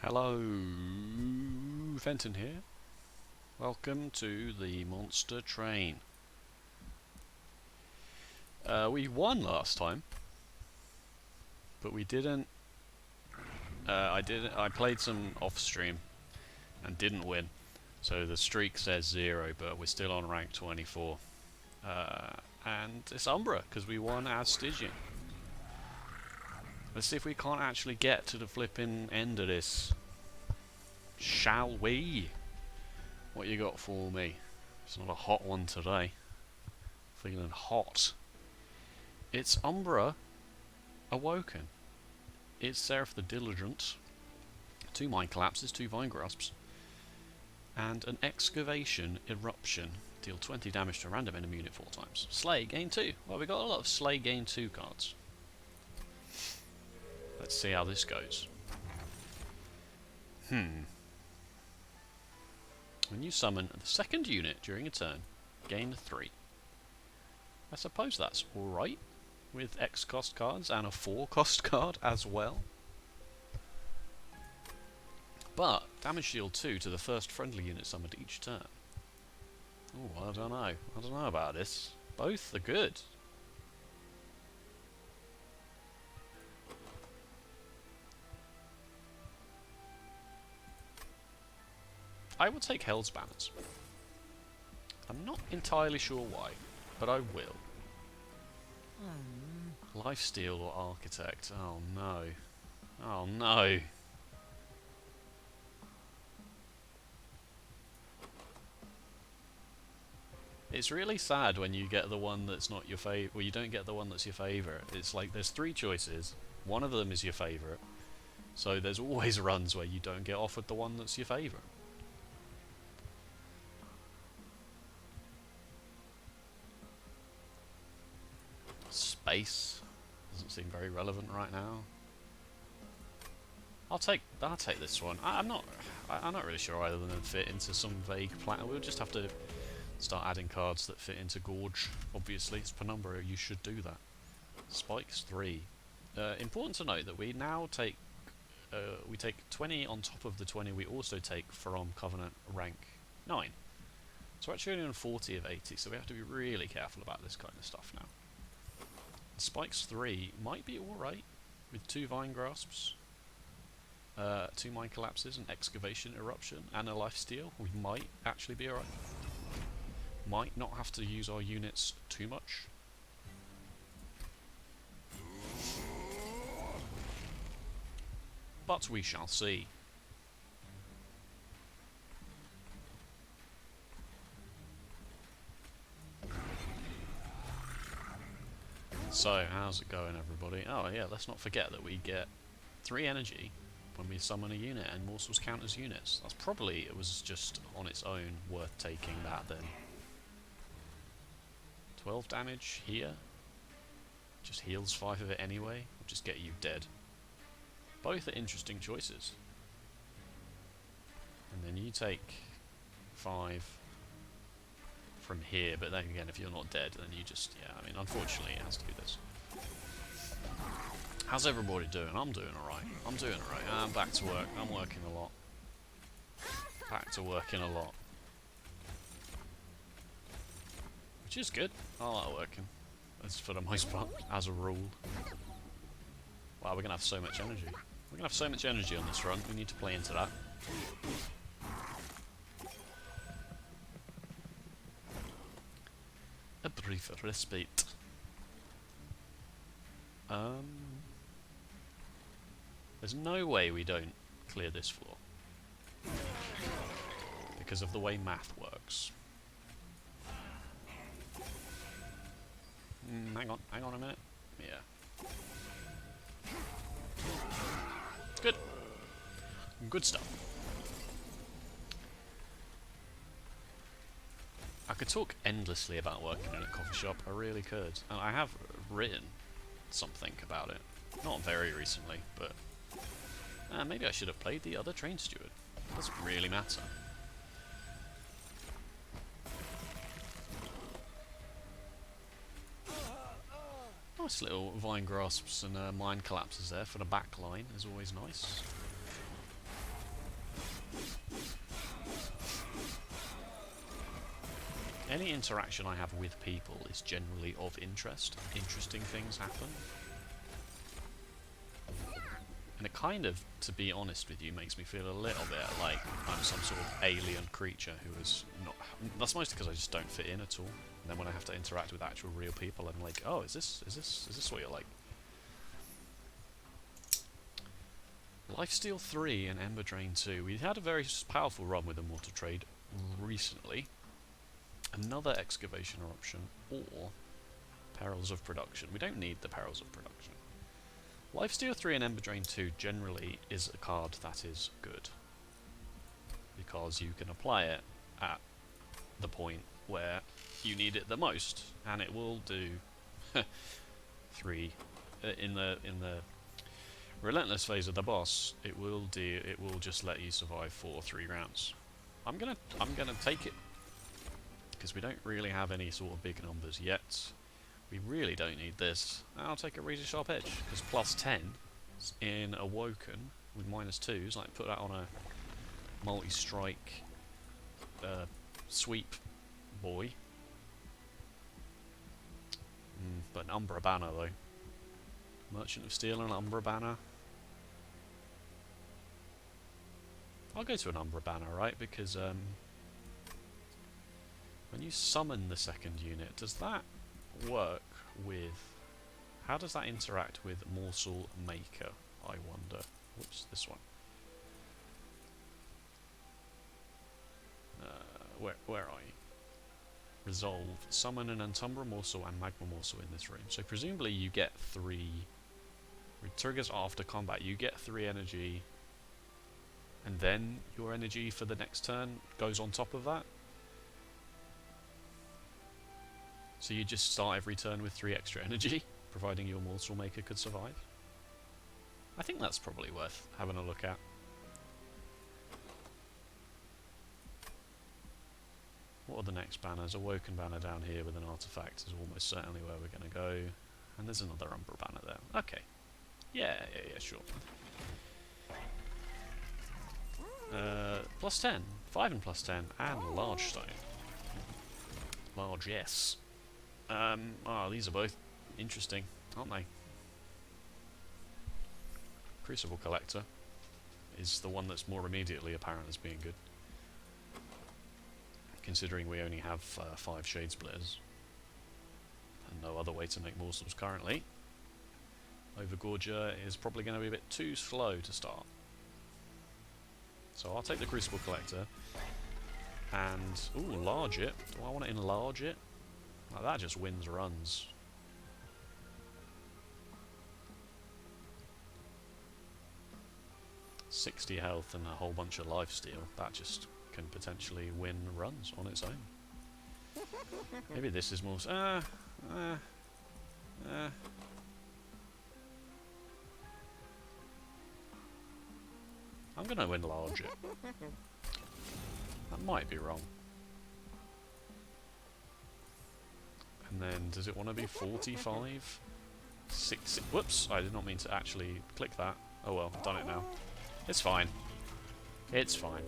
Hello, Fenton here. Welcome to the monster train. We won last time, but we didn't. I played some off stream and didn't win, so the streak says 0, but we're still on rank 24. And it's Umbra because we won as Stygian. Let's see if we can't actually get to the flipping end of this. Shall we? What you got for me? It's not a hot one today. Feeling hot. It's Umbra Awoken. It's Seraph the Diligent. 2 Mind Collapses, 2 Vine Grasps. And an Excavation Eruption. Deal 20 damage to a random enemy unit 4 times. Slay, gain 2. Well, we got a lot of Slay, gain 2 cards. Let's see how this goes. When you summon the second unit during a turn, gain 3. I suppose that's alright, with X cost cards and a 4 cost card as well. But, damage deal 2 to the first friendly unit summoned each turn. Oh, I don't know. I don't know about this. Both are good. I will take Hell's Banners. I'm not entirely sure why, but I will. Lifesteal or Architect? Oh no. Oh no. It's really sad when you get the one that's not your favourite. Well, you don't get the one that's your favourite. It's like there's 3 choices. One of them is your favourite. So there's always runs where you don't get offered the one that's your favourite. Space doesn't seem very relevant right now. I'll take this one. I'm not really sure either than fit into some vague plan. We'll just have to start adding cards that fit into Gorge. Obviously, it's Penumbra. You should do that. Spikes 3. Important to note that we now take 20 on top of the 20 we also take from Covenant rank 9. So we're actually only on 40 of 80. So we have to be really careful about this kind of stuff now. Spikes 3 might be alright with 2 Vine Grasps, 2 Mind Collapses, an Excavation Eruption, and a Lifesteal. We might actually be alright. Might not have to use our units too much. But we shall see. So, how's it going, everybody? Oh yeah, let's not forget that we get 3 energy when we summon a unit, and morsels count as units. That's probably, it was just on its own worth taking that then. 12 damage here. Just heals 5 of it anyway. Will just get you dead. Both are interesting choices. And then you take 5 from here, but then again, if you're not dead, then you just, yeah, I mean, unfortunately it has to be this. How's everybody doing? I'm doing alright. I'm doing alright. I'm back to work. I'm working a lot. Back to working a lot. Which is good. I like working. That's for the most part, as a rule. Wow, we're going to have so much energy. We're going to have so much energy on this run. We need to play into that. A brief respite. There's no way we don't clear this floor. Because of the way math works. Hang on a minute. Yeah. Good. Good stuff. I could talk endlessly about working in a coffee shop, I really could. And I have written something about it. Not very recently, but maybe I should have played the other train steward. It doesn't really matter. Nice little Vine Grasps and Mind Collapses there for the back line, is always nice. any interaction I have with people is generally of interest. Interesting things happen. And it kind of, to be honest with you, makes me feel a little bit like I'm some sort of alien creature who is not... That's mostly because I just don't fit in at all. And then when I have to interact with actual real people, I'm like, oh, is this what you're like? Lifesteal 3 and Ember Drain 2. We had a very powerful run with Immortal Trade recently. Another excavation option, or Perils of Production. We don't need the Perils of Production. Lifesteal 3 and Ember Drain 2 generally is a card that is good, because you can apply it at the point where you need it the most, and it will do 3 in the relentless phase of the boss. It will just let you survive 4 or 3 rounds. I'm gonna take it because we don't really have any sort of big numbers yet. We really don't need this. I'll take a Razor Sharp Edge, because plus 10 in Awoken with -2s, like put that on a multi-strike sweep boy. But an Umbra banner though. Merchant of Steel and Umbra banner. I'll go to an Umbra banner, right? Because when you summon the second unit, does that work with... How does that interact with Morsel Maker, I wonder? What's this one? Where are you? Resolve. Summon an Antumbra Morsel and Magma Morsel in this room. So presumably you get 3... It triggers after combat. You get 3 energy, and then your energy for the next turn goes on top of that. So you just start every turn with 3 extra energy, providing your Morsel Maker could survive. I think that's probably worth having a look at. What are the next banners? Awoken banner down here with an artifact is almost certainly where we're going to go. And there's another Umbra banner there. Okay. Yeah, sure. Plus 10. 5 and plus 10. And large stone. Large, yes. These are both interesting, aren't they? Crucible Collector is the one that's more immediately apparent as being good, considering we only have 5 Shade Splitters and no other way to make morsels currently. Overgorger is probably going to be a bit too slow to start, so I'll take the Crucible Collector and enlarge it. Do I want to enlarge it? Like, that just wins runs. $60 health and a whole bunch of lifesteal. That just can potentially win runs on its own. Maybe this is more... I'm going to enlarge it. That might be wrong. And then, does it want to be 45? 60... Whoops! I did not mean to actually click that. Oh well, I've done it now. It's fine. It's fine.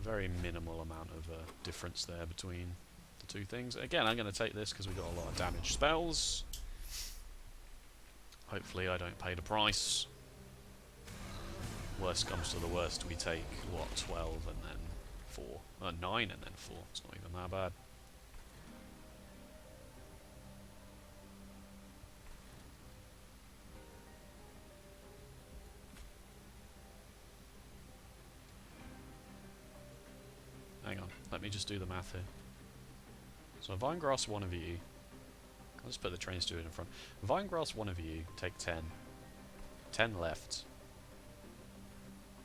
Very minimal amount of difference there between the two things. Again, I'm going to take this because we've got a lot of damage spells. Hopefully I don't pay the price. Worst comes to the worst, we take, what, 12 and then 4. 9 and then 4. It's not even that bad. Hang on, let me just do the math here. So Vinegrass one of you, I'll just put the train steward in front. Vinegrass one of you, take 10. 10 left.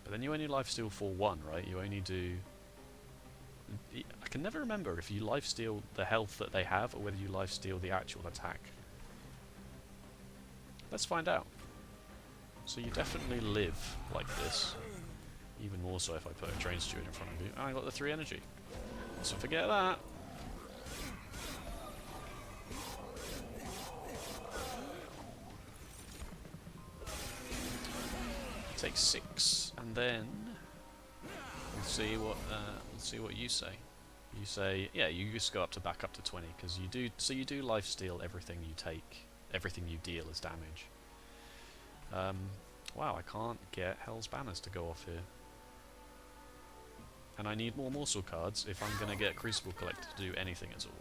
But then you only lifesteal for 1, right? You only do... I can never remember if you lifesteal the health that they have or whether you lifesteal the actual attack. Let's find out. So you definitely live like this. Even more so if I put a train steward in front of you. And I got the 3 energy. So forget that. Take 6, and then we'll see what you say. You say, yeah, you just go up to back up to 20 because you do. So you do lifesteal everything you take, everything you deal as damage. Wow, I can't get Hell's Banners to go off here. And I need more morsel cards if I'm going to get Crucible Collector to do anything at all.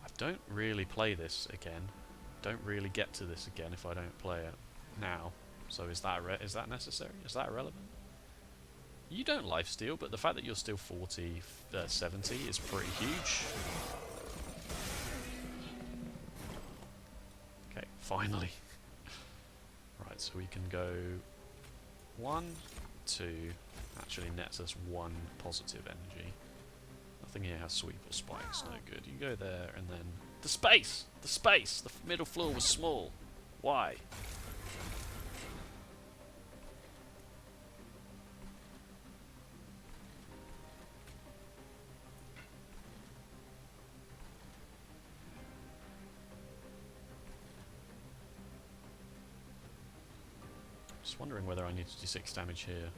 I don't really play this again. Don't really get to this again if I don't play it now. So is that necessary? Is that relevant? You don't lifesteal, but the fact that you're still 40, 70 is pretty huge. Okay, finally. Right, so we can go 1, 2, actually nets us 1 positive energy. Nothing here has sweep or spikes, no good. You go there and then... The space! The space! The middle floor was small. Why? Just wondering whether I need to do 6 damage here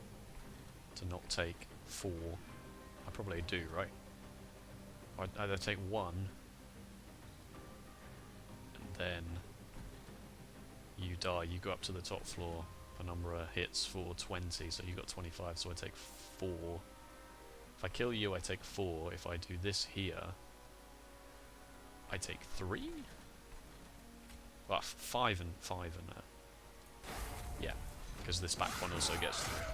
to not take 4. I probably do, right? I'd either take 1 and then you die, you go up to the top floor. Penumbra hits for 20, so you got 25, so I take 4. If I kill you, I take 4. If I do this here, I take 3? Well, 5 and yeah, because this back one also gets through.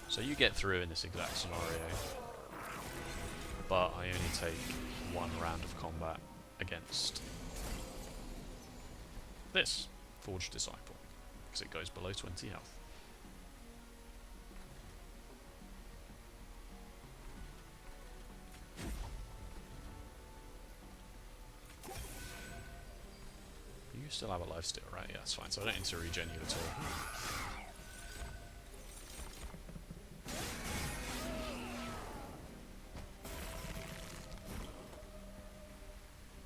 So you get through in this exact scenario, but I only take 1 round of combat against this Forged Disciple, because it goes below 20 health. You still have a lifesteal, right? Yeah, that's fine, so I don't need to regen you at all.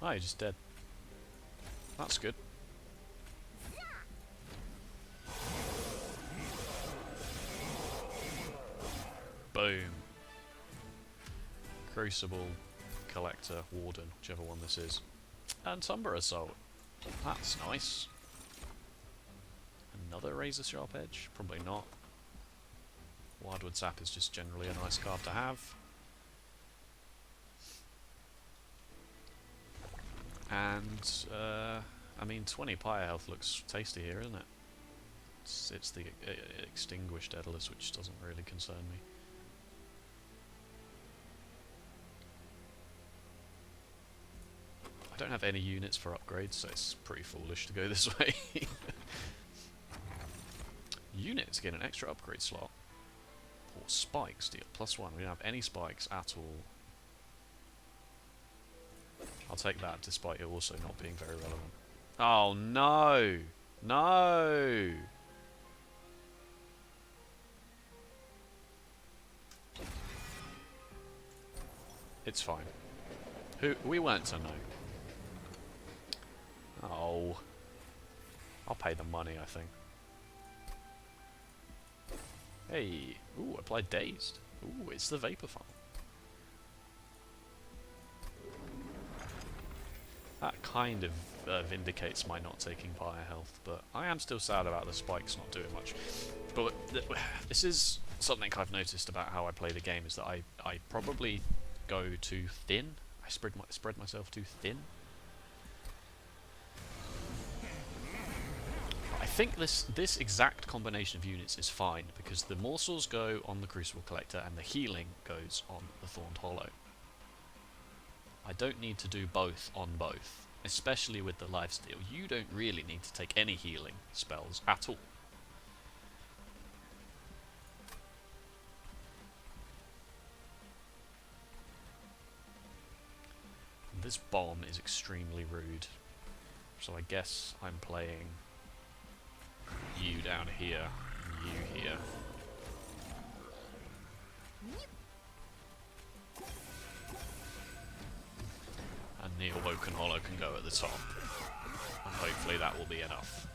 Oh, you're just dead. That's good. Boom. Crucible, Collector, Warden, whichever one this is. And Umbra Assault. That's nice. Another Razor Sharp Edge? Probably not. Wildwood Sap is just generally a nice card to have. And, I mean, 20 Pyre health looks tasty here, isn't it? It's the Extinguished Daedalus, which doesn't really concern me. I don't have any units for upgrades, so it's pretty foolish to go this way. Units get an extra upgrade slot. Or spikes deal +1. We don't have any spikes at all. I'll take that, despite it also not being very relevant. Oh no! No! It's fine. We weren't to know. Oh. I'll pay the money, I think. Hey. Ooh, apply Dazed. Ooh, it's the Vapor Farm. That kind of vindicates my not taking Pyre health, but I am still sad about the spikes not doing much. But this is something I've noticed about how I play the game, is that I probably go too thin. I spread myself too thin. I think this exact combination of units is fine, because the morsels go on the Crucible Collector and the healing goes on the Thorned Hollow. I don't need to do both on both, especially with the lifesteal. You don't really need to take any healing spells at all. This bomb is extremely rude, so I guess I'm playing you down here, and you here. And the Awoken Hollow can go at the top. And hopefully that will be enough.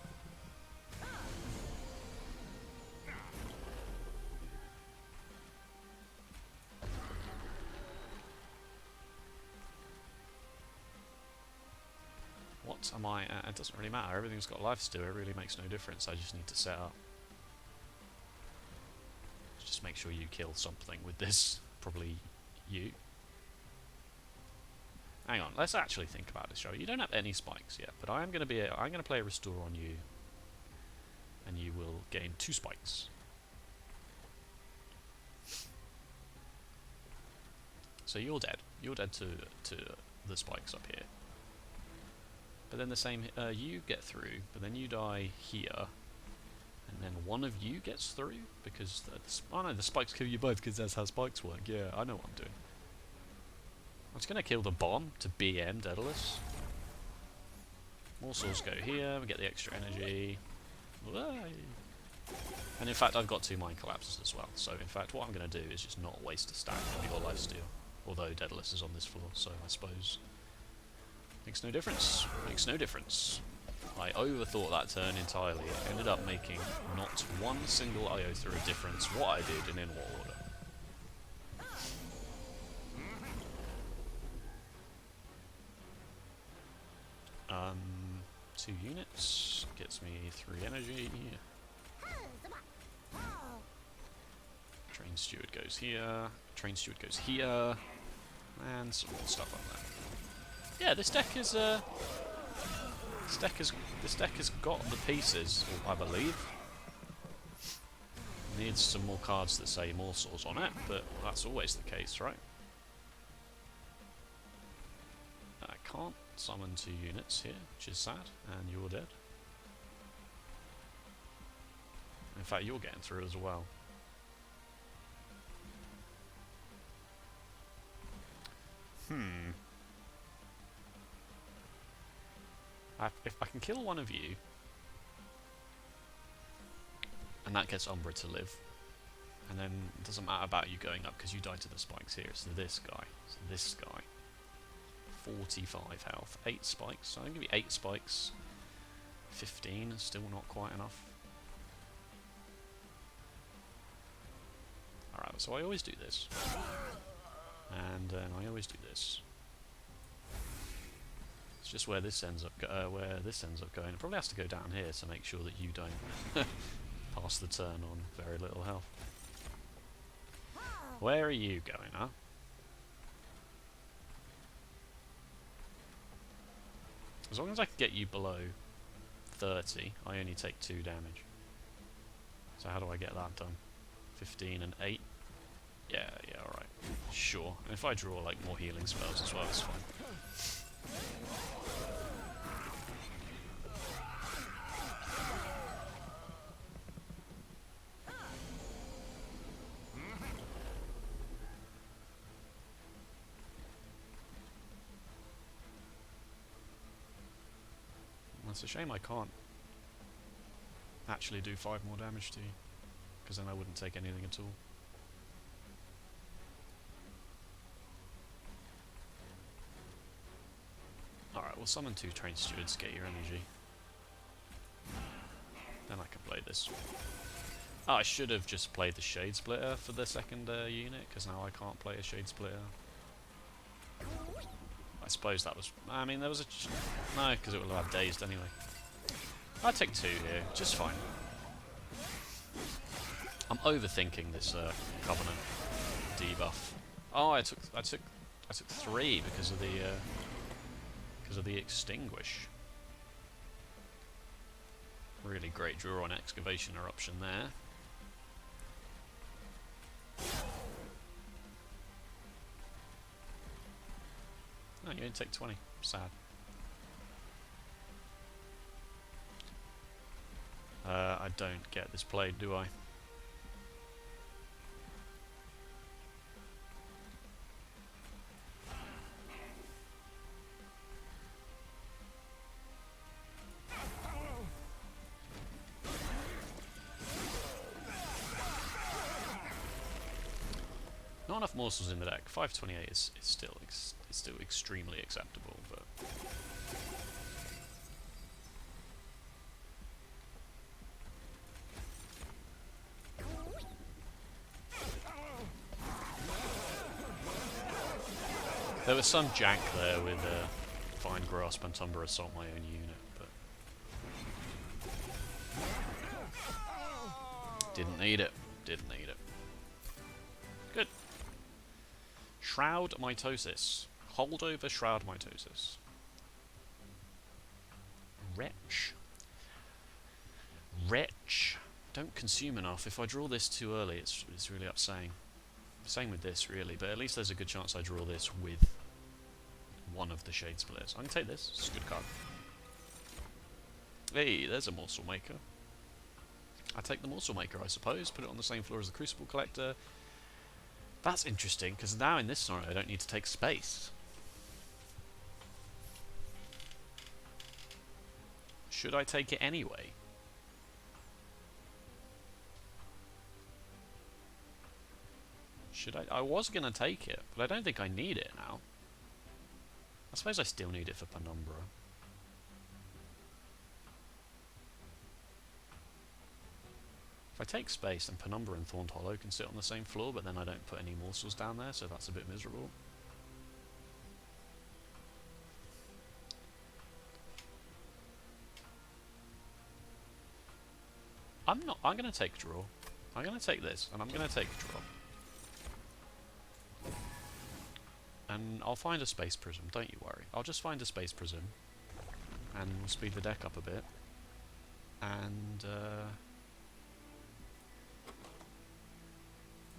What am I at? It doesn't really matter. Everything's got life still. It really makes no difference. I just need to set up. Just make sure you kill something with this. Probably you. Hang on. Let's actually think about this, shall we? You don't have any spikes yet, but I'm going to play a restore on you, and you will gain 2 spikes. So you're dead. You're dead to the spikes up here. But then the same, you get through, but then you die here, and then one of you gets through, because, oh no, the spikes kill you both, because that's how spikes work. Yeah, I know what I'm doing. I'm just going to kill the bomb to BM Daedalus. More souls go here, we get the extra energy. Whoa. And in fact, I've got 2 mind collapses as well, so in fact, what I'm going to do is just not waste a stack of your lifesteal. Although Daedalus is on this floor, so I suppose... Makes no difference. Makes no difference. I overthought that turn entirely. It ended up making not one single iota of difference what I did and in what order. 2 units. Gets me 3 energy. Train steward goes here. Train steward goes here. And some more stuff like that. Yeah, this deck is this deck has got the pieces, I believe. Needs some more cards that say morsels on it, but that's always the case, right? I can't summon 2 units here, which is sad, and you're dead. In fact, you're getting through as well. If I can kill one of you, and that gets Umbra to live, and then it doesn't matter about you going up because you died to the spikes here. It's this guy. It's this guy. 45 health. 8 spikes. So I'm going to give you 8 spikes. 15 is still not quite enough. Alright, so I always do this. And then I always do this. It's just where this ends up going. It probably has to go down here to make sure that you don't pass the turn on very little health. Where are you going, huh? As long as I can get you below 30, I only take 2 damage. So how do I get that done? 15 and 8? Yeah, alright. Sure. And if I draw like more healing spells as well, it's fine. It's a shame I can't actually do 5 more damage to you, because then I wouldn't take anything at all. Alright, we'll summon 2 train stewards, get your energy. Then I can play this. Oh, I should have just played the Shade Splitter for the second unit, because now I can't play a Shade Splitter. I suppose that was... I mean, there was a... No, because it would have had dazed anyway. I'd take 2 here, just fine. I'm overthinking this Covenant debuff. Oh, I took 3 because of the Extinguish. Really great draw on Excavation Eruption there. No, you only take 20. Sad. I don't get this played, do I? Not enough morsels in the deck. 528 is still extremely acceptable, but There was some jank there with Vine Grasp and Umbra Assault my own unit, but didn't need it. Didn't need it. Good. Shroud Mitosis. Holdover Shroud Mitosis. Wretch. Wretch. Don't consume enough. If I draw this too early, it's really upsetting. Same with this, really, but at least there's a good chance I draw this with one of the Shade Splitters. I can take this. It's a good card. Hey, there's a Morsel Maker. I take the Morsel Maker, I suppose. Put it on the same floor as the Crucible Collector. That's interesting, because now in this scenario I don't need to take space. Should I take it anyway? Should I? I was going to take it, but I don't think I need it now. I suppose I still need it for Penumbra. If I take space, then Penumbra and Thorned Hollow can sit on the same floor, but then I don't put any morsels down there, so that's a bit miserable. I'm going to take draw. I'm going to take this, and I'm going to take draw. And I'll find a Space Prism, don't you worry. I'll just find a Space Prism, and we'll speed the deck up a bit. And I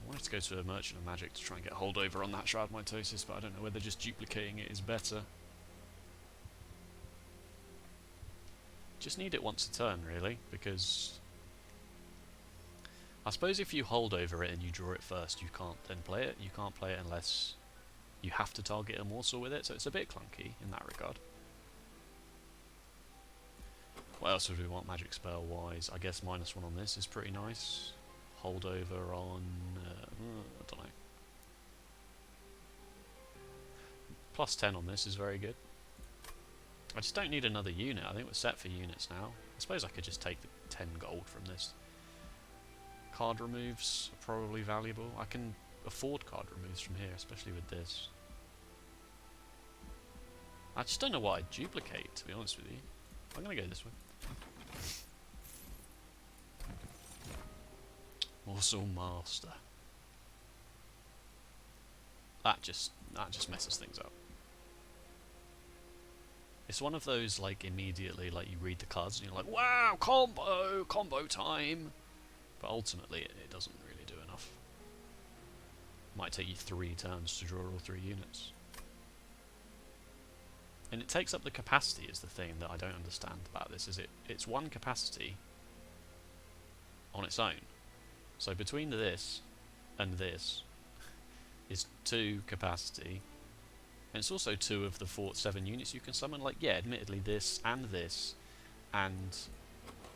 wanted to go to a Merchant of Magic to try and get holdover on that Shroud Mitosis, but I don't know whether just duplicating it is better. Just need it once a turn, really, because I suppose if you hold over it and you draw it first, you can't then play it. You can't play it unless you have to target a morsel with it, so it's a bit clunky in that regard. What else would we want magic spell wise? I guess -1 on this is pretty nice. Holdover on I don't know. +10 on this is very good. I just don't need another unit. I think we're set for units now. I suppose I could just take the 10 gold from this. Card removes are probably valuable. I can afford card removes from here, especially with this. I just don't know what I'd duplicate, to be honest with you. I'm going to go this way. Morsel Master. That just messes things up. It's one of those, like, immediately, like, you read the cards and you're like, wow, combo time! But ultimately, it doesn't really do enough. Might take you 3 turns to draw all 3 units. And it takes up the capacity is the thing that I don't understand about this, is it's 1 capacity on its own. So between this and this is 2 capacity. And it's also 2 of the 7 units you can summon. Like, yeah, admittedly this and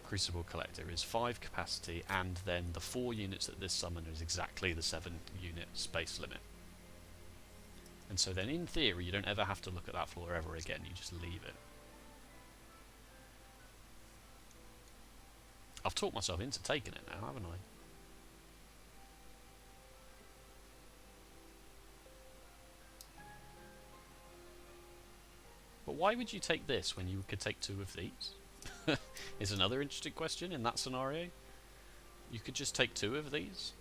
Crucible Collector is 5 capacity, and then the 4 units that this summon is exactly the 7 unit space limit. And so then in theory you don't ever have to look at that floor ever again, you just leave it. I've talked myself into taking it now, haven't I? But why would you take this when you could take 2 of these? Is another interesting question in that scenario. You could just take 2 of these,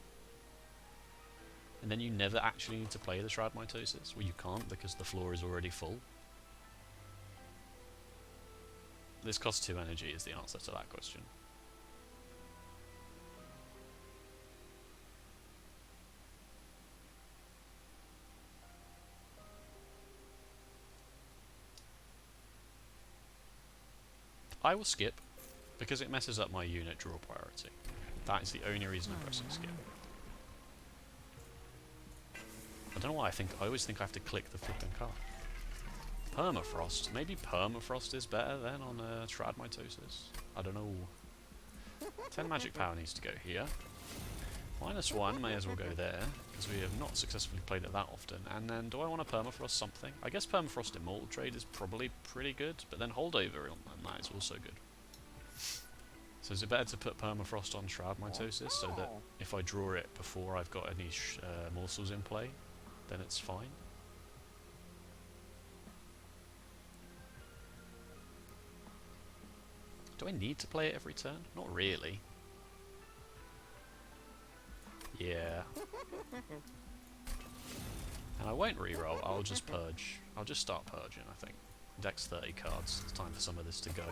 and then you never actually need to play the Shroud Mitosis. Well, you can't because the floor is already full. This costs 2 energy is the answer to that question. I will skip, because it messes up my unit draw priority. That is the only reason I'm pressing skip. I don't know why I always think I have to click the flipping card. Permafrost. Maybe Permafrost is better then on Shroud Mitosis. I don't know. 10 magic power needs to go here. -1 may as well go there, because we have not successfully played it that often. And then, do I want to Permafrost something? I guess Permafrost Immortal Trade is probably pretty good, but then Holdover on that is also good. So is it better to put Permafrost on Shroud Mitosis, so that if I draw it before I've got any morsels in play, then it's fine? Do I need to play it every turn? Not really. Yeah. And I won't reroll, I'll just purge. I'll just start purging, I think. Deck's 30 cards, it's time for some of this to go.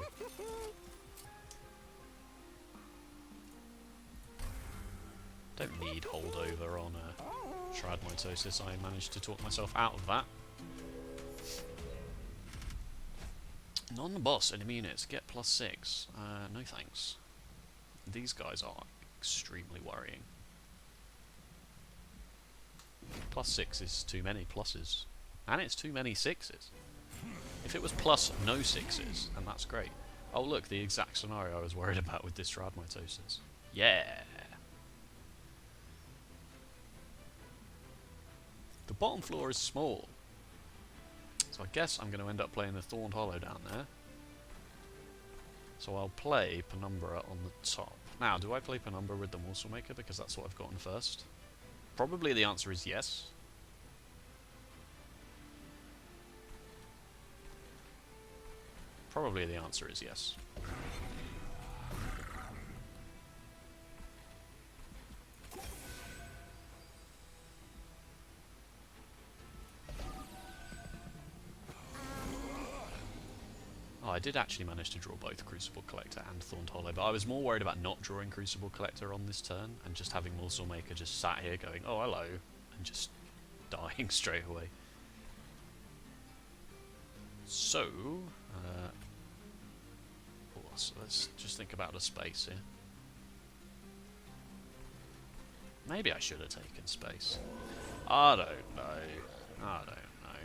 Don't need holdover on Shroud Mitosis, I managed to talk myself out of that. Non-boss enemy units, get +6. No thanks. These guys are extremely worrying. +6 is too many pluses. And it's too many 6s. If it was plus no 6s, then that's great. Oh look, the exact scenario I was worried about with this Shroud Mitosis. Yeah! The bottom floor is small. So I guess I'm going to end up playing the Thorned Hollow down there. So I'll play Penumbra on the top. Now, do I play Penumbra with the Morsel Maker because that's what I've gotten first? Probably the answer is yes. Probably the answer is yes. Oh, I did actually manage to draw both Crucible Collector and Thorned Hollow, but I was more worried about not drawing Crucible Collector on this turn and just having Morsel Maker just sat here going, oh hello, and just dying straight away. So, so let's just think about the space here. Maybe I should have taken space. I don't know. I don't know.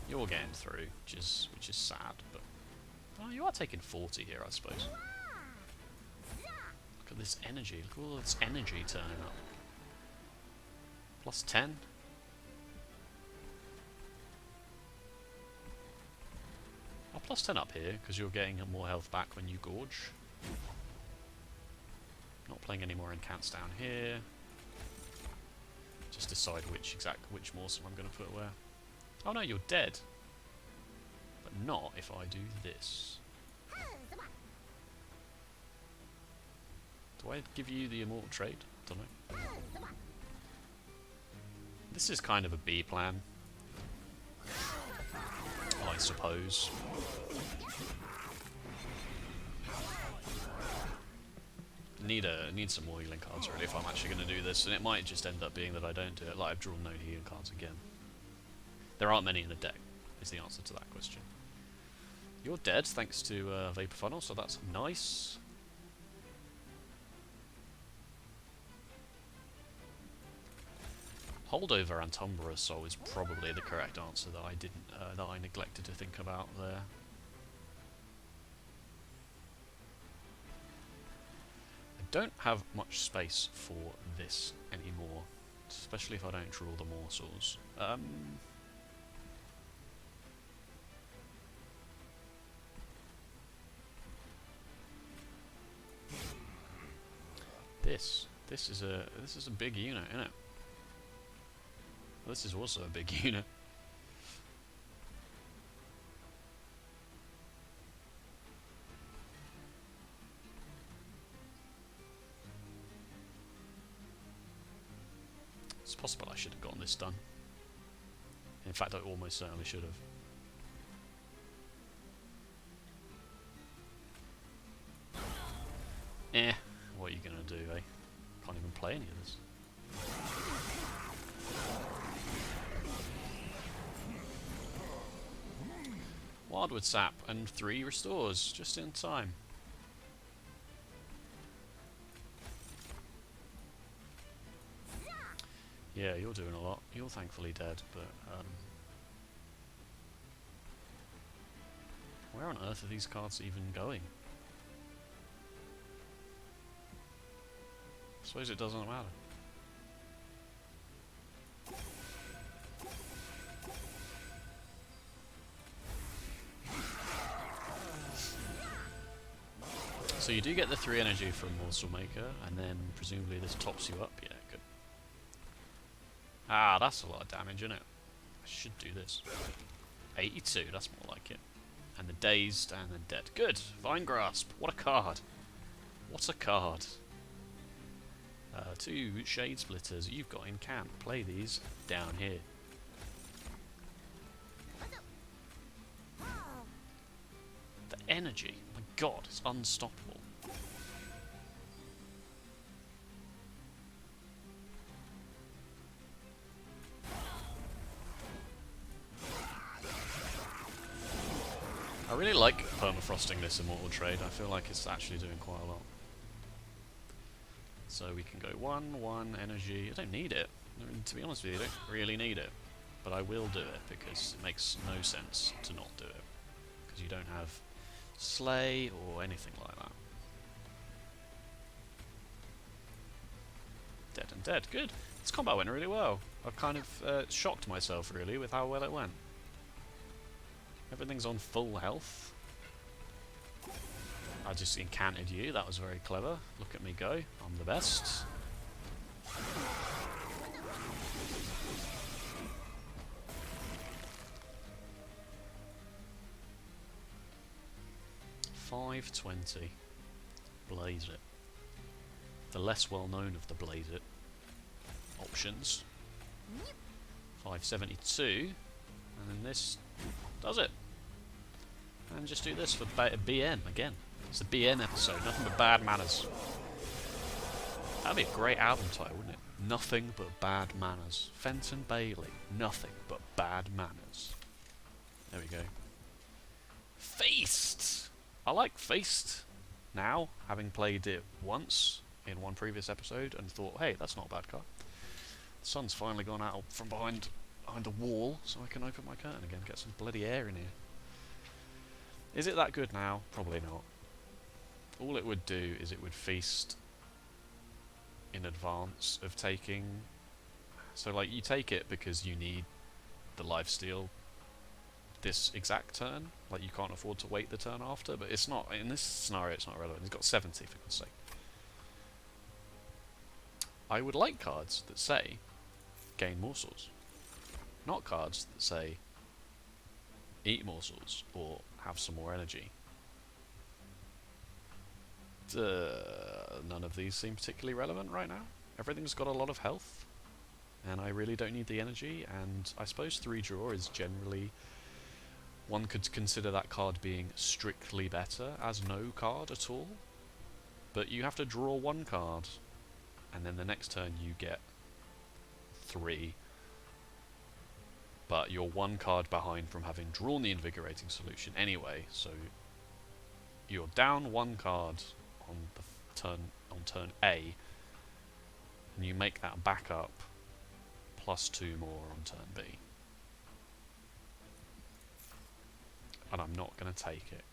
You're getting through, which is sad, but oh, you are taking 40 here, I suppose. Look at this energy. Look at all this energy turning up. +10. I'll +10 up here because you're getting more health back when you gorge. Not playing any more incants down here. Just decide which morsel I'm going to put where. Oh no, you're dead. But not if I do this. Do I give you the Immortal Trade? Don't know. This is kind of a B plan, I suppose. Need some more healing cards really if I'm actually going to do this, and it might just end up being that I don't do it. Like I've drawn no healing cards again. There aren't many in the deck, is the answer to that question. You're dead thanks to Vapor Funnel, so that's nice. Holdover and Umbra Soul is probably the correct answer that I didn't, that I neglected to think about there. I don't have much space for this anymore, especially if I don't draw the morsels. This is a big unit, isn't it? This is also a big unit. It's possible I should have gotten this done. In fact, I almost certainly should have. What are you gonna do, eh? Can't even play any of this. Wildwood Sap and 3 restores, just in time. Yeah, you're doing a lot. You're thankfully dead, but where on earth are these cards even going? I suppose it doesn't matter. So you do get the 3 energy from Morsel Maker, and then presumably this tops you up. Yeah, good. Ah, that's a lot of damage, isn't it? I should do this. 82, that's more like it. And the dazed and the dead. Good. Vine Grasp. What a card. What a card. 2 Shade Splitters you've got in camp. Play these down here. The energy. My god, it's unstoppable. I really like permafrosting this Immortal Trade. I feel like it's actually doing quite a lot. So we can go 1 energy. I don't need it. I mean, to be honest with you, I don't really need it. But I will do it because it makes no sense to not do it. Because you don't have Slay or anything like that. Dead and dead. Good. This combat went really well. I've kind of shocked myself really with how well it went. Everything's on full health. I just encountered you, that was very clever. Look at me go, I'm the best. $520. Blaze it. The less well known of the Blaze it options. $572. And then this does it. And just do this for BN again. It's the BN episode, nothing but bad manners. That'd be a great album title, wouldn't it? Nothing but bad manners. Fenton Bailey, nothing but bad manners. There we go. Feast! I like Feast now, having played it once in one previous episode and thought, hey, that's not a bad card. The sun's finally gone out from behind the wall, so I can open my curtain again, get some bloody air in here. Is it that good now? Probably not. All it would do is it would feast in advance of taking. So like you take it because you need the lifesteal this exact turn. Like you can't afford to wait the turn after, but it's not, in this scenario it's not relevant. He's got 70 for God's sake. I would like cards that say gain morsels. Not cards that say eat morsels or have some more energy. None of these seem particularly relevant right now. Everything's got a lot of health, and I really don't need the energy, and I suppose 3 draw is generally... One could consider that card being strictly better as no card at all, but you have to draw 1 card, and then the next turn you get 3, but you're 1 card behind from having drawn the Invigorating Solution anyway, so you're down 1 card on the turn A, and you make that back up plus 2 more on turn B. And I'm not going to take it,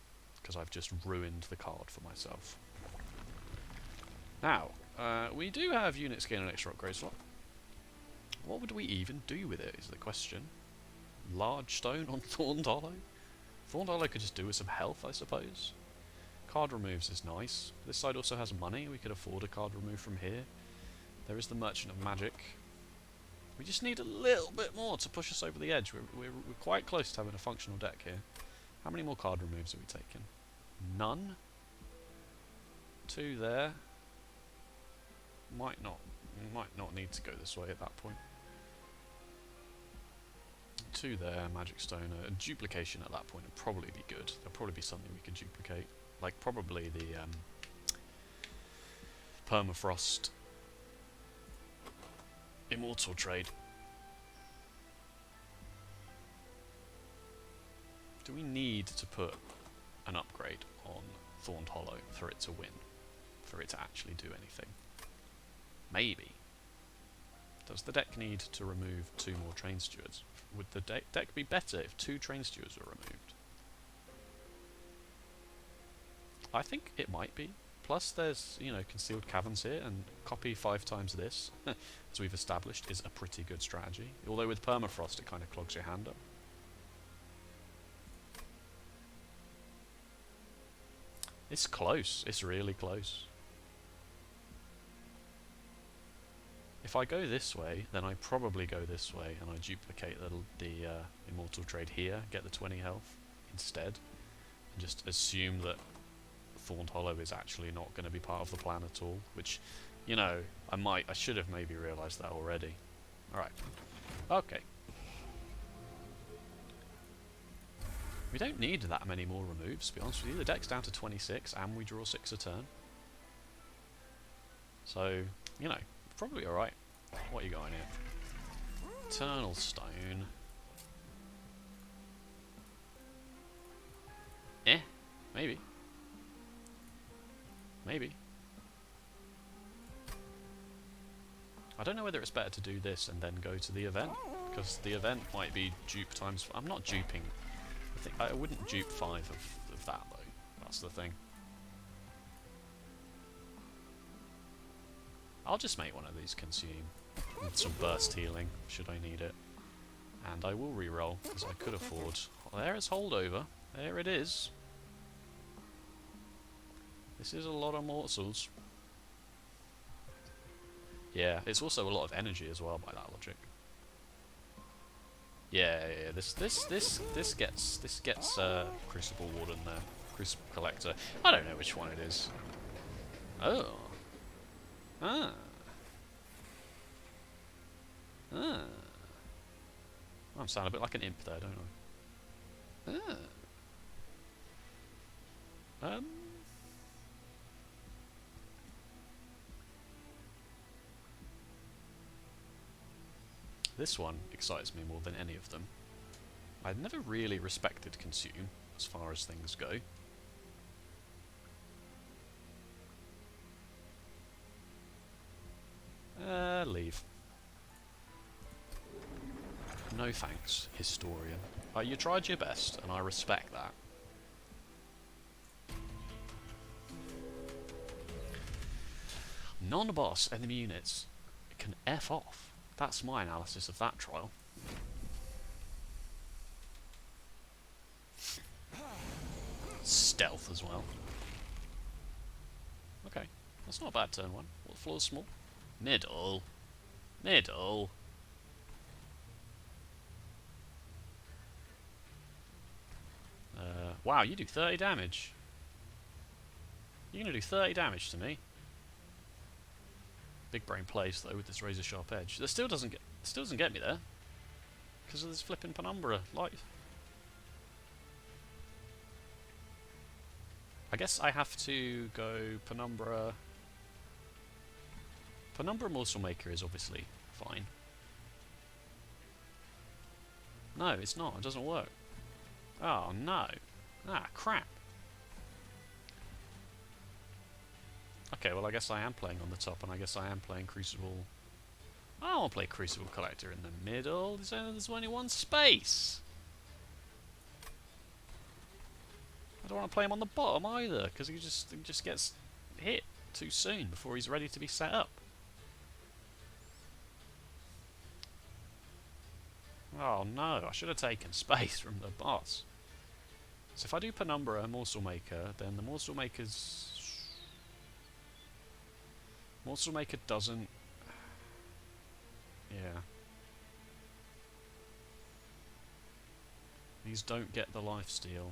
because I've just ruined the card for myself. Now, we do have units gain an extra upgrade slot. What would we even do with it, is the question. Large stone on Thorned Hollow? Thorned Hollow could just do with some health, I suppose. Card removes is nice. This side also has money, we could afford a card remove from here. There is the Merchant of Magic. We just need a little bit more to push us over the edge. We're quite close to having a functional deck here. How many more card removes are we taking? None? 2 there. Might not need to go this way at that point. 2 there, Magic Stone. A duplication at that point would probably be good. There'll probably be something we could duplicate. Like probably the Permafrost Immortal Trade. Do we need to put an upgrade on Thorned Hollow for it to win? For it to actually do anything? Maybe. Does the deck need to remove 2 more Train Stewards? Would the deck be better if 2 Train Stewards were removed? I think it might be. Plus there's, you know, Concealed Caverns here, and copy 5 times this, as we've established, is a pretty good strategy. Although with Permafrost it kind of clogs your hand up. It's close. It's really close. If I go this way, then I probably go this way, and I duplicate the Immortal Trade here, get the 20 health instead. and just assume that Thorned Hollow is actually not going to be part of the plan at all, which, you know, I should have maybe realised that already. Alright. Okay. We don't need that many more removes, to be honest with you. The deck's down to 26, and we draw 6 a turn. So, you know, probably alright. What are you going here? Eternal Stone. Maybe. Maybe. I don't know whether it's better to do this and then go to the event, because the event might be dupe times... I'm not duping. I wouldn't dupe 5 of that, though. That's the thing. I'll just make one of these consume. With some burst healing, should I need it. And I will reroll, because I could afford... Well, there is holdover. There it is. This is a lot of morsels. Yeah, it's also a lot of energy as well, by that logic. Yeah. This gets Crucible Warden there, Crucible Collector. I don't know which one it is. Oh. Ah. Ah. I'm sounding a bit like an imp there, don't I? Ah. This one excites me more than any of them. I've never really respected Consume, as far as things go. Leave. No thanks, Historian. You tried your best, and I respect that. Non-boss enemy units can F off. That's my analysis of that trial. Stealth as well. Okay, that's not a bad turn one. What floor's small? Middle. Middle. Wow, you do 30 damage. You're gonna do 30 damage to me. Big brain plays though with this razor sharp edge. That still doesn't get me there because of this flipping Penumbra light. I guess I have to go Penumbra. Penumbra Morsel Maker is obviously fine. No, it's not. It doesn't work. Oh no! Ah, crap. Okay, well I guess I am playing on the top, and I guess I am playing Crucible... I want to play Crucible Collector in the middle. There's only one space! I don't want to play him on the bottom either, because he just gets hit too soon before he's ready to be set up. Oh no, I should have taken space from the boss. So if I do Penumbra Morsel Maker, then the Morsel Maker's... Morsel Maker doesn't... Yeah. These don't get the lifesteal.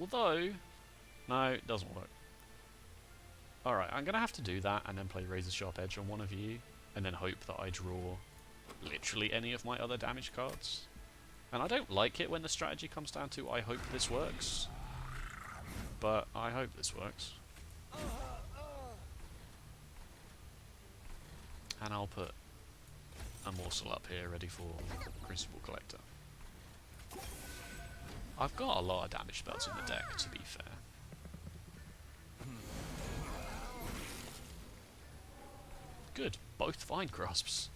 Although... No, it doesn't work. Alright, I'm going to have to do that and then play Razor Sharp Edge on one of you, and then hope that I draw literally any of my other damage cards. And I don't like it when the strategy comes down to I hope this works. But I hope this works. And I'll put a morsel up here ready for Crucible Collector. I've got a lot of damage spells in the deck, to be fair. Good, both Vine Grasps.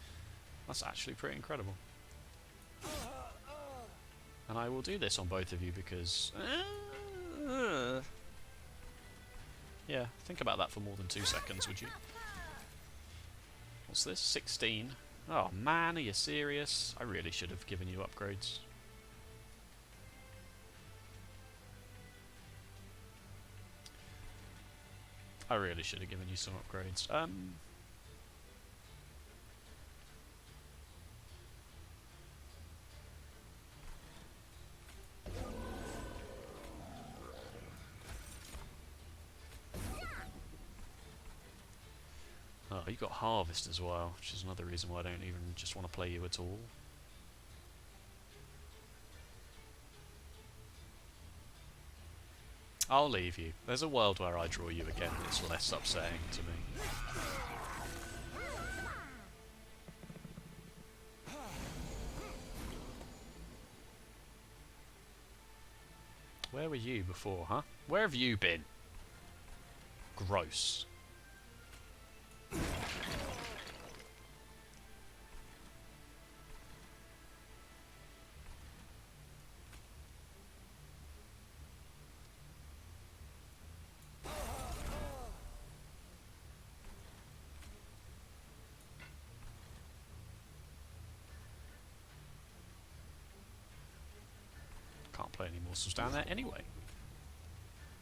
That's actually pretty incredible. And I will do this on both of you because... yeah, think about that for more than 2 seconds, would you? What's this? 16. Oh man, are you serious? I really should have given you upgrades. I really should have given you some upgrades. Oh, you got Harvest as well, which is another reason why I don't even just want to play you at all. I'll leave you. There's a world where I draw you again and it's less upsetting to me. Where were you before, huh? Where have you been? Gross. Can't play any morsels down there anyway.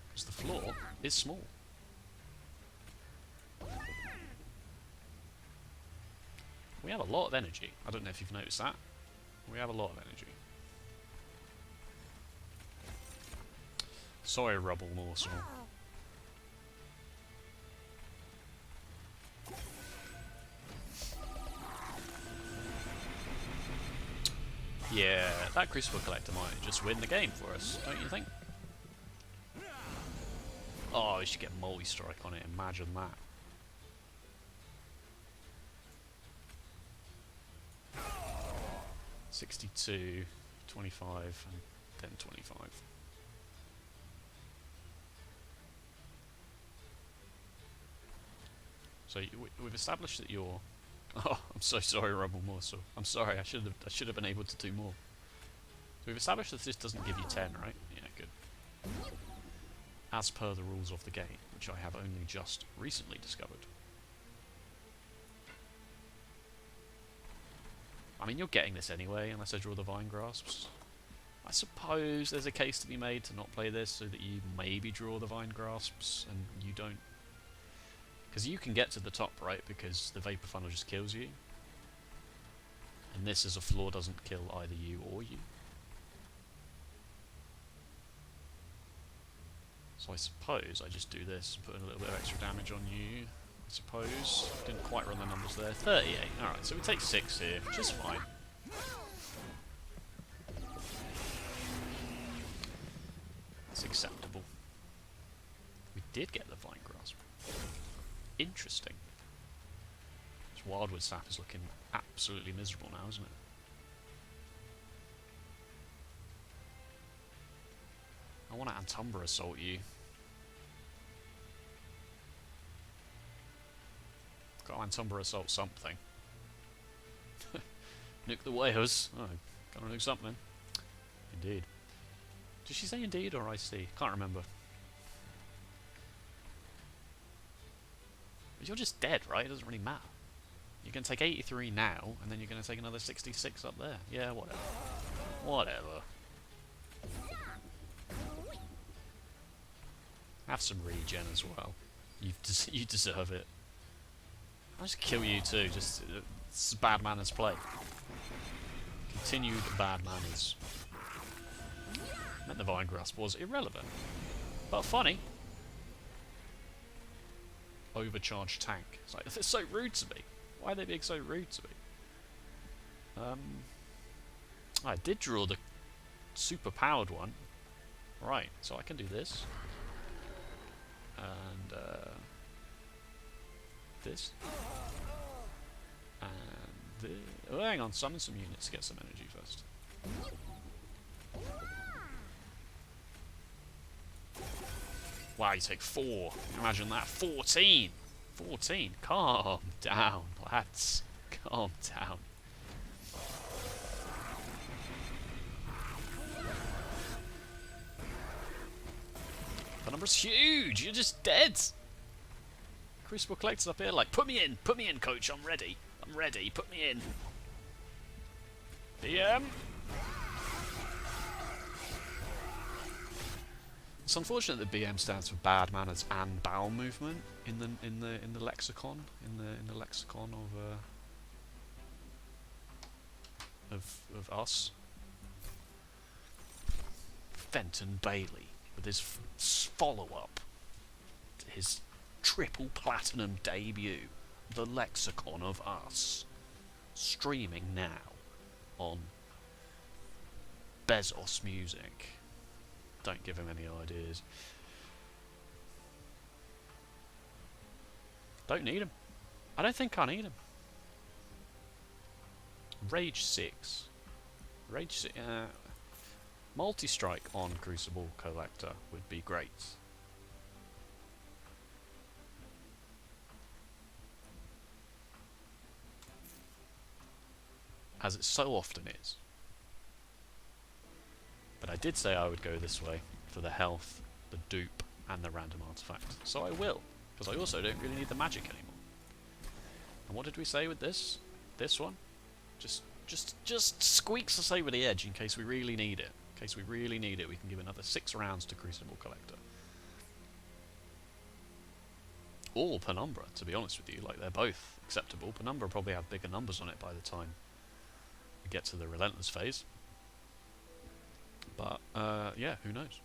Because the floor is small. We have a lot of energy. I don't know if you've noticed that. We have a lot of energy. Sorry, rubble morsel. Yeah, that Crucible Collector might just win the game for us, don't you think? Oh, we should get multi-strike on it, imagine that. $62, $25, and then $25. So we've established that you're... Oh, I'm so sorry, Rebel Morsel. I'm sorry, I should have been able to do more. So we've established that this doesn't give you 10, right? Yeah, good. As per the rules of the game, which I have only just recently discovered. I mean, you're getting this anyway, unless I draw the Vine Grasps. I suppose there's a case to be made to not play this, so that you maybe draw the Vine Grasps, and you don't... Because you can get to the top, right, because the Vapor Funnel just kills you. And this as a floor doesn't kill either you or you. So I suppose I just do this and put in a little bit of extra damage on you. I suppose. Didn't quite run the numbers there. 38. Alright, so we take 6 here, which is fine. That's acceptable. We did get the Vine Grasp. Interesting. This Wildwood Sap is looking absolutely miserable now, isn't it? I want to Antumbra Assault you. Got to Antumbra Assault something. Nuke the whales. Oh, gotta nuke something. Indeed. Did she say indeed or I see? Can't remember. But you're just dead, right? It doesn't really matter. You're going to take 83 now, and then you're going to take another 66 up there. Yeah, whatever. Whatever. Have some regen as well. You deserve it. I'll just kill you too. Just it's bad manners play. Continued bad manners. Meant the Vine Grasp was irrelevant, but funny. Overcharged tank. It's like, they're so rude to me. Why are they being so rude to me? I did draw the super powered one. Right, so I can do this. And this. And this. Oh, hang on, summon some units to get some energy first. Wow, you take 4. Imagine that. 14! 14. Calm down, lads. Calm down. The number's huge! You're just dead! Crucible Collector's up here like, put me in, coach, I'm ready. I'm ready, put me in. BM! It's unfortunate that BM stands for bad manners and bowel movement in the lexicon in the lexicon of us. Fenton Bailey with his follow-up to his triple platinum debut the lexicon of us. Streaming now on Bezos Music. Don't give him any ideas. Don't need him. I don't think I need him. Rage 6. Rage 6. Multi-strike on Crucible Collector would be great. As it so often is. But I did say I would go this way for the health, the dupe, and the random artifact. So I will, because I also don't really need the magic anymore. And what did we say with this? This one? Just squeaks us over the edge in case we really need it. In case we really need it, we can give another 6 rounds to Crucible Collector. Or Penumbra, to be honest with you. Like, they're both acceptable. Penumbra probably have bigger numbers on it by the time we get to the Relentless phase. But, yeah, who knows?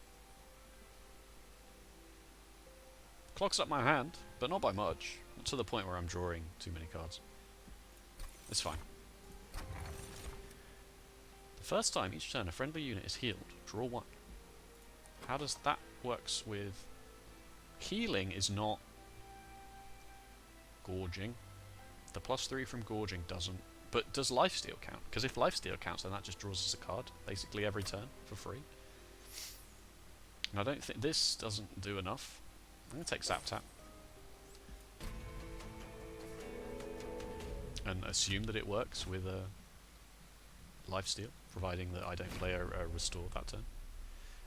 Clogs up my hand, but not by much. Not to the point where I'm drawing too many cards. It's fine. The first time each turn a friendly unit is healed, draw 1. How does that works with... Healing is not gorging. The +3 from gorging doesn't. But does lifesteal count? Because if lifesteal counts, then that just draws us a card, basically every turn, for free. And I don't think... This doesn't do enough. I'm going to take Zap Tap. And assume that it works with a lifesteal, providing that I don't play a restore that turn.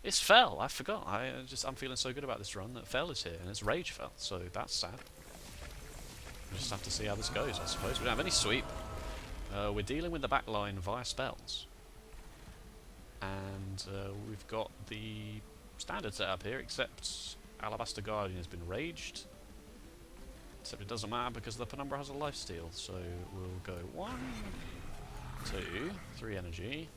It's Fell! I forgot. I'm feeling so good about this run that Fell is here, and it's Rage Fell, so that's sad. We just have to see how this goes, I suppose. We don't have any sweep. We're dealing with the back line via spells. And we've got the standard setup here, except Alabaster Guardian has been raged. Except it doesn't matter because the Penumbra has a lifesteal, so we'll go 1, 2, 3 energy.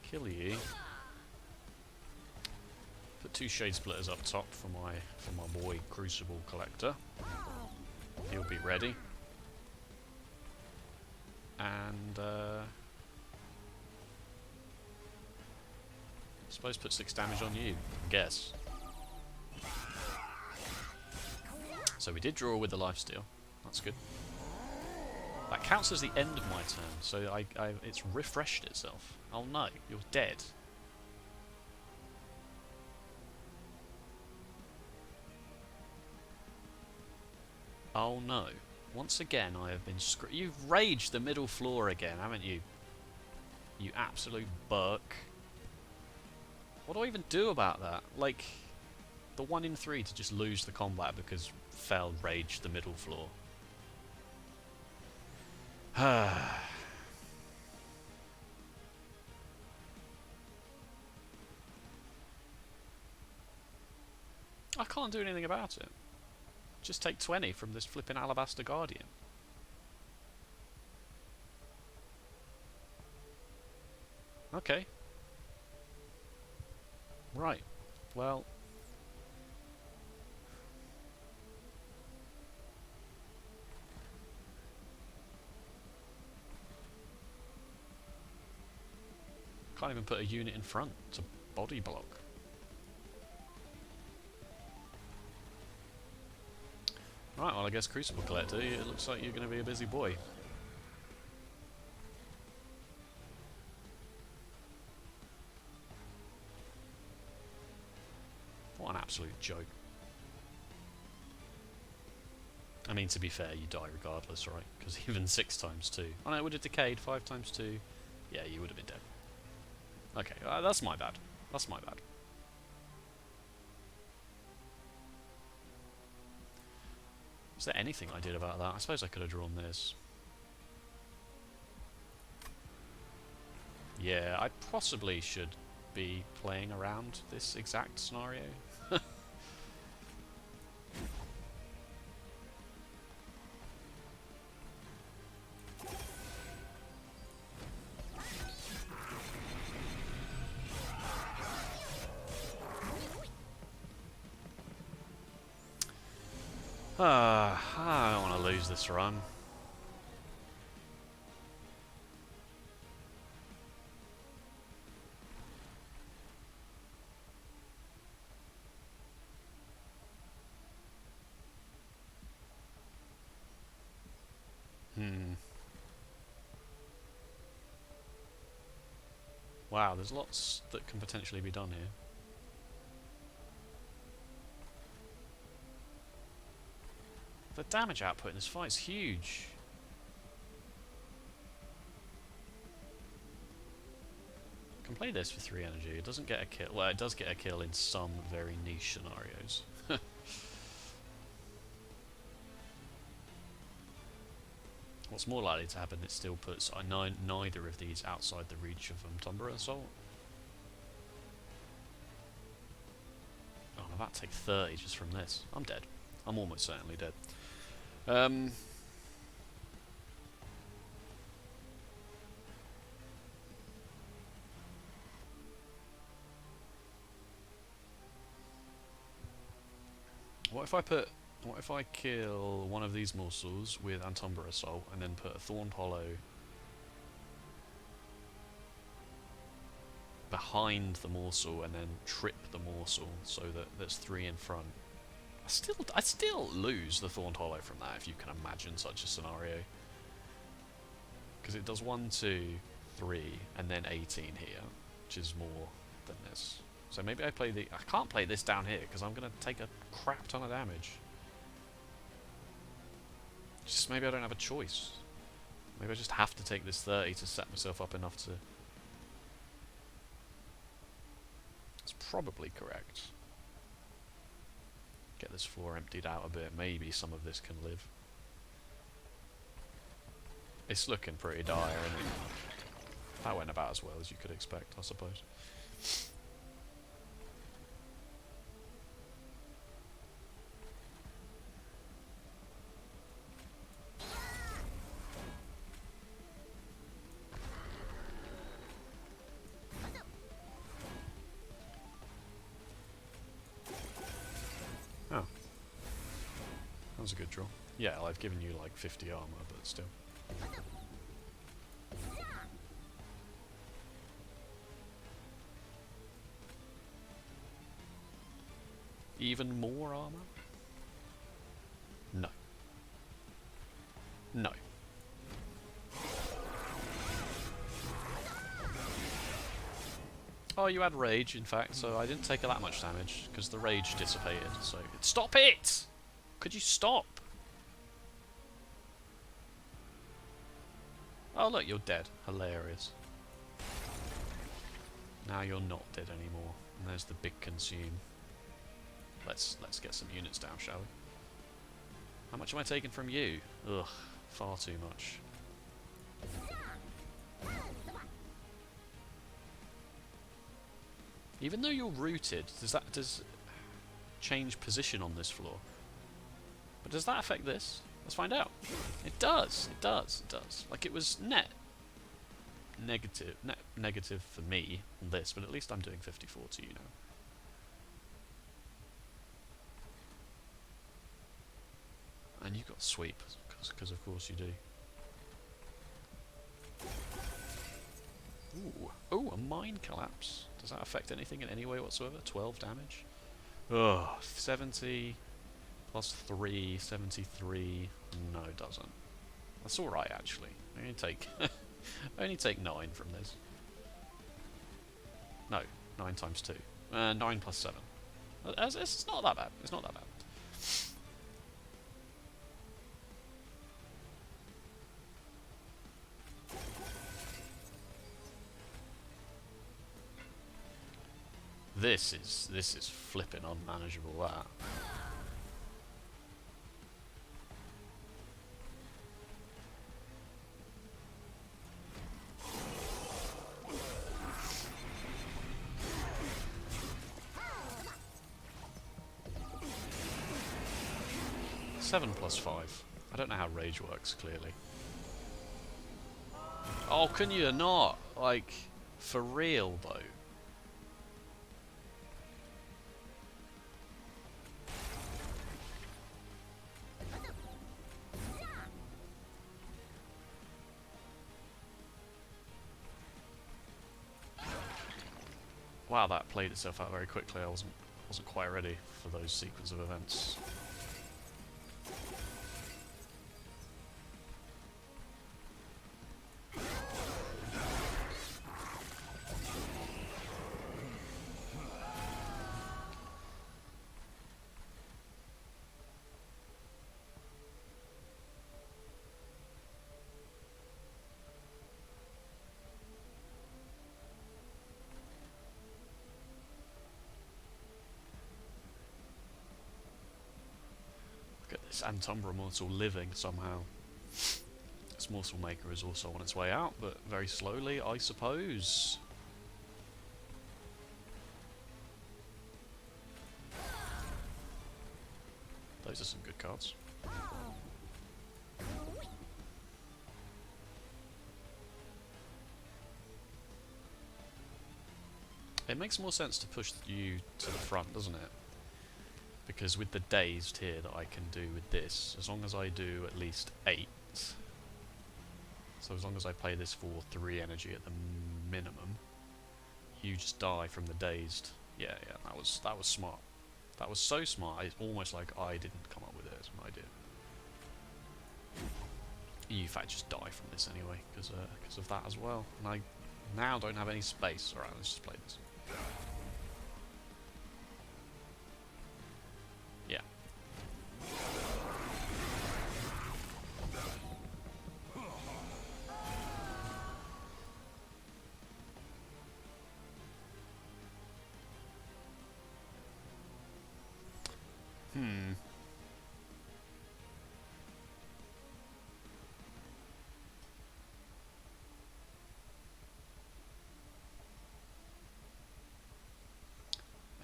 Kill ye. Put 2 Shade Splitters up top for my boy Crucible Collector. He'll be ready. And I suppose put 6 damage on you, I guess. So we did draw with the lifesteal. That's good. That counts as the end of my turn, so it's refreshed itself. Oh no, you're dead. Oh no. Once again I have been You've raged the middle floor again, haven't you? You absolute buck. What do I even do about that? Like, the 1 in 3 to just lose the combat because Fell raged the middle floor. I can't do anything about it. Just take 20 from this flipping Alabaster Guardian. Okay. Right. Well... Can't even put a unit in front to body block. Right, well I guess Crucible Collector, it looks like you're going to be a busy boy. What an absolute joke. I mean, to be fair, you die regardless, right? Because even 6 times 2. Oh no, it would have decayed. 5 times 2. Yeah, you would have been dead. Okay, that's my bad. That's my bad. Is there anything I did about that? I suppose I could have drawn this. Yeah, I possibly should be playing around this exact scenario. I don't want to lose this run. Wow, there's lots that can potentially be done here. The damage output in this fight is huge. I can play this for 3 energy. It doesn't get a kill. Well, it does get a kill in some very niche scenarios. What's more likely to happen, it still puts neither of these outside the reach of Umbra Assault. Oh, I'm about to take 30 just from this. I'm dead. I'm almost certainly dead. What if I kill one of these morsels with Antumbra Assault and then put a Thorned Hollow behind the morsel and then trip the morsel so that there's 3 in front? I still lose the Thorned Hollow from that, if you can imagine such a scenario. Because it does 1, 2, 3, and then 18 here, which is more than this. So maybe I can't play this down here because I'm going to take a crap ton of damage. Just maybe I don't have a choice. Maybe I just have to take this 30 to set myself up enough to... That's probably correct. Get this floor emptied out a bit. Maybe some of this can live. It's looking pretty dire, isn't it? That went about as well as you could expect, I suppose. Oh. That was a good draw. Yeah, I've given you like 50 armor, but still. Even more armor? No. No. Oh, you had rage, in fact, so I didn't take that much damage, because the rage dissipated, so... Stop it! Could you stop? Oh look, you're dead. Hilarious. Now you're not dead anymore. And there's the big consume. Let's get some units down, shall we? How much am I taking from you? Ugh, far too much. Even though you're rooted, does change position on this floor? But does that affect this? Let's find out. It does. It does. It does. Like it was net negative for me on this, but at least I'm doing 54 to you now. And you've got sweep, because of course you do. Ooh. Oh, a mine collapse. Does that affect anything in any way whatsoever? 12 damage? Ugh, 70 plus 3, 73. No, it doesn't. That's alright, actually. I only take 9 from this. No, 9 times 2. 9 plus 7. It's not that bad. It's not that bad. This is flipping unmanageable, that. Seven plus 5. I don't know how rage works, clearly. Oh, can you not? Like, for real, though. Wow, that played itself out very quickly. I wasn't quite ready for those sequence of events. Look at this Umbra mortal living somehow. This Morsel Maker is also on its way out, but very slowly, I suppose. Those are some good cards. It makes more sense to push you to the front, doesn't it? Because with the dazed here that I can do with this, as long as I do at least 8, so as long as I play this for 3 energy at the minimum, you just die from the dazed. Yeah, that was smart. That was so smart, it's almost like I didn't come up with it as an idea. You in fact just die from this anyway, because of that as well. And I now don't have any space. Alright, let's just play this. Yeah.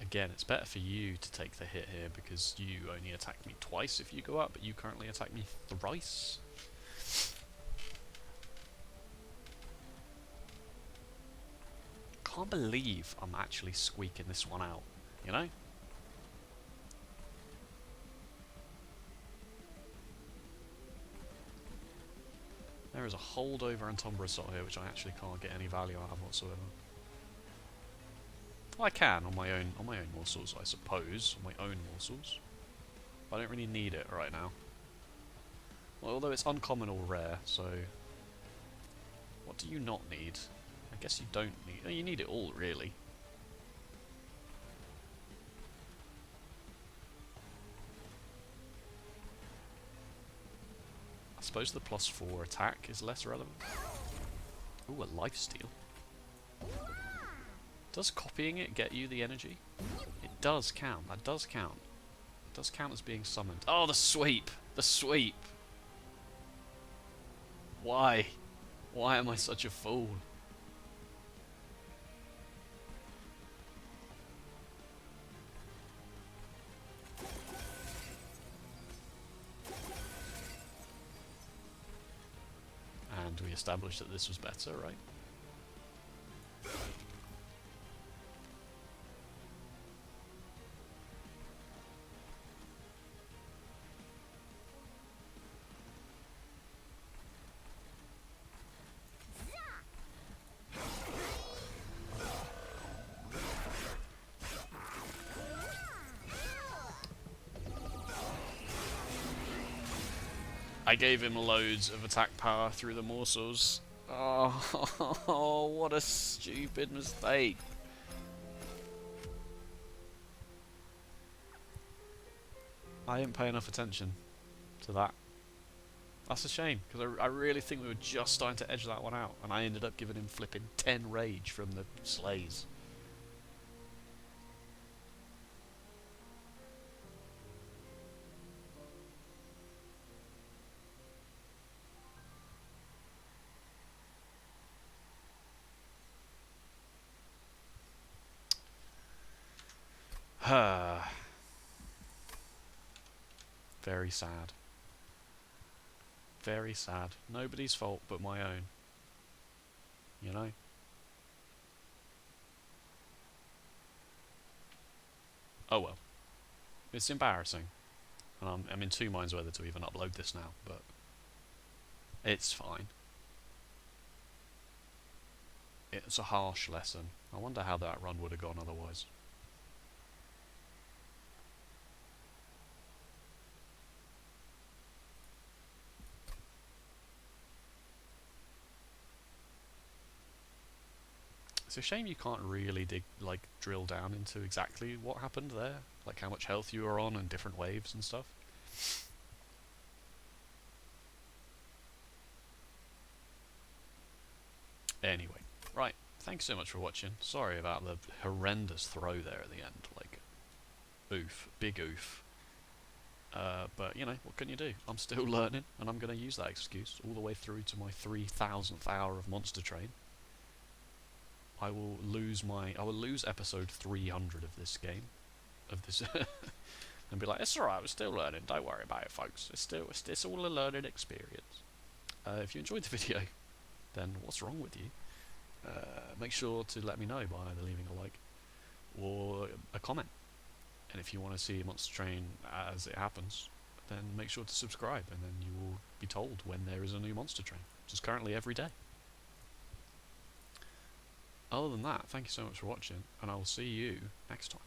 Again, it's better for you to take the hit here because you only attack me twice if you go up, but you currently attack me thrice. Can't believe I'm actually squeaking this one out, you know? There is a holdover and Umbra Sot here which I actually can't get any value out of whatsoever. Well, I can on my own morsels, I suppose, on my own morsels. But I don't really need it right now. Well, although it's uncommon or rare, so what do you not need? I guess you don't need. Oh, you need it all, really. I suppose the +4 attack is less relevant. Ooh, a lifesteal. Does copying it get you the energy? It does count. That does count. It does count as being summoned. Oh, the sweep! The sweep! Why? Why am I such a fool? And we established that this was better, right? I gave him loads of attack power through the morsels. Oh, what a stupid mistake. I didn't pay enough attention to that. That's a shame, because I really think we were just starting to edge that one out, and I ended up giving him flipping 10 rage from the slays. Very sad. Very sad. Nobody's fault but my own. You know? Oh well. It's embarrassing. And I'm in two minds whether to even upload this now, but it's fine. It's a harsh lesson. I wonder how that run would have gone otherwise. It's a shame you can't really drill down into exactly what happened there, like how much health you were on and different waves and stuff. Anyway, right. Thanks so much for watching. Sorry about the horrendous throw there at the end. Like, oof, big oof. But you know, what can you do? I'm still learning, and I'm going to use that excuse all the way through to my 3000th hour of Monster Train. I will lose episode 300 of this game, of this, and be like, it's alright, we're still learning. Don't worry about it, folks. It's all a learning experience. If you enjoyed the video, then what's wrong with you? Make sure to let me know by either leaving a like or a comment. And if you want to see Monster Train as it happens, then make sure to subscribe, and then you will be told when there is a new Monster Train, which is currently every day. Other than that, thank you so much for watching, and I will see you next time.